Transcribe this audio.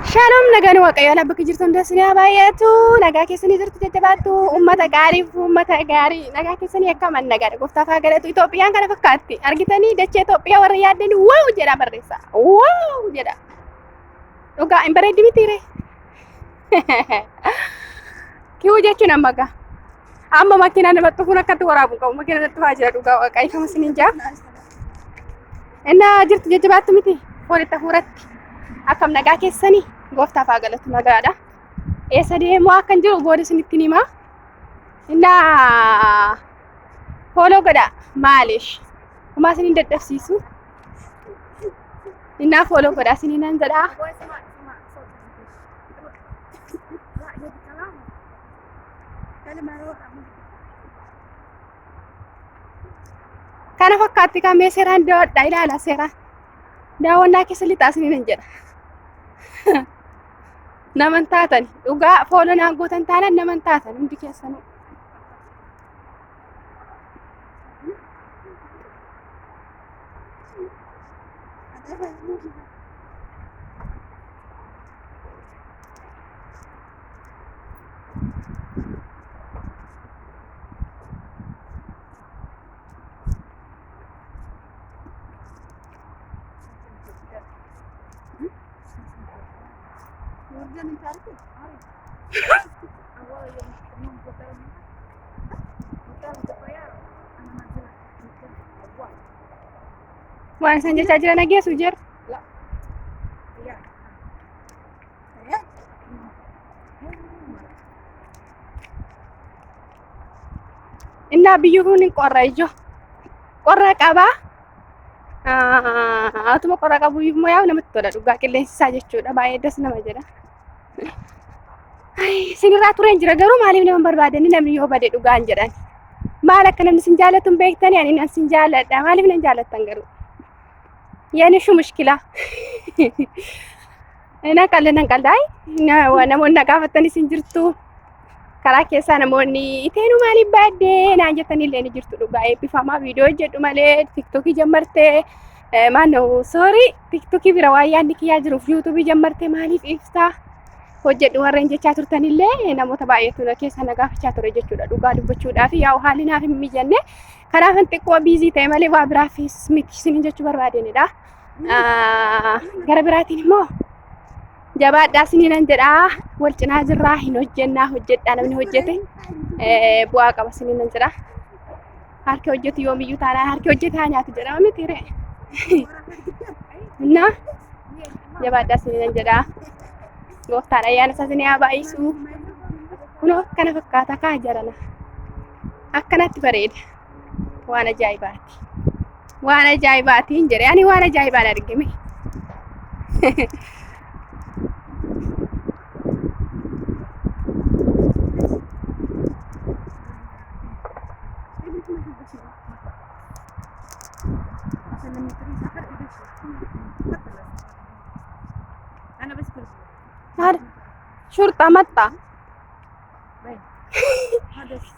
Shalom nagaan waaqayyoon bakka jirtan dasnaa baay'atu nagaa keessanii jirtu jajjabaattu ummata gaarii nagaa keessanii akkaman nagaadha gooftaaf haa galatu Itoophiyaan kana fakkaatti argitanii dachee Itoophiyaa warra yaaddanii waaw jedha barreessa waaw jedha dhugaa hin bareeddi mitiire kiyyuu jechuun amma makiinaa namatti fuun akkatti waraabuun qabu makiinaa natti fa'aa jira dhugaa waaqayyo kama siniin jaa innaa jirtu jajjabaattu miti foolitti hafuuratti akkam nagaa keessanii gooftaaf haa galatu nagaadha. Eessa deemaa akkan jiru booda isinitti himaa. Innaa fooloo godha maalish homaa isiniin dadhabsiisu. Innaa fooloo godha isiniin nan jedhaa. Kana fakkaatti kan mee seeraan daawwadhaa ilaala seeraan. Daawwannaa keessa lixaa isiniin nan jedha. Naman taatan dhugaa fooloo naan gootan taanaan naman taatan hundi keessanuu. Waan isaan jechaa jiran dhageessu jiru. Innaa biyyi kun qorra ijoo qorra qabaa. Atuma qorra qabu immoo yaa namatti tola dhugaa qilleensi isaa jechuudha baay'ee das nama jedha. Sinirraa tureen jira garuu maaliif nama barbaadanii namni yoo bade dhugaan jedhan maal akka namni sin jaallatu hin beektanii ani nan sin jaalladha maaliif nan jaallattan garuu yaani shu mushkila ina nan qaldaay namoonni gaafatanii sin jirtu karaa keessaa namoonni iteenuu maaliif baaddee naan jettanii illee ni jirtu dhugaa eebbifamaa viidiyoo hojjedhu malee tiktokii jammartee maannoo soorii tiktokii bira waa yaadni kiyyaa jiruuf yuutuubii jammartee maaliif ibsaa hojjedhu warreen jechaa turtanillee namoota baay'eetu keessa na gaafachaa ture jechuudha dhugaa dubbachuudhaaf yaa'u haalli naaf hin mijanne kanaaf xiqqoo biizii ta'e malee waa biraafis miti isin jechuu barbaadenidha. Gara biraatiin immoo jabaadhaa isiniin nan jedhaa wal cinaa jirraa hin hojjennaa hojjedhaa namni hojjete bu'aa qaba isiniin nan jedhaa harki hojjetu yoomiyyuu taanaan harki hojjetaa nyaatu jedhama mitiire innaa jabaadhaa isiniin nan jedhaa. Gooftaan ayyaana isaa isin haa baay'isu. Kunoo akkana fakkaata kaa jarana. Akkanatti bareeda. Waan ajaa'ibaati. Waan ajaa'ibaati hin jedhe ani waan ajaa'ibaan argime. شرطة مطة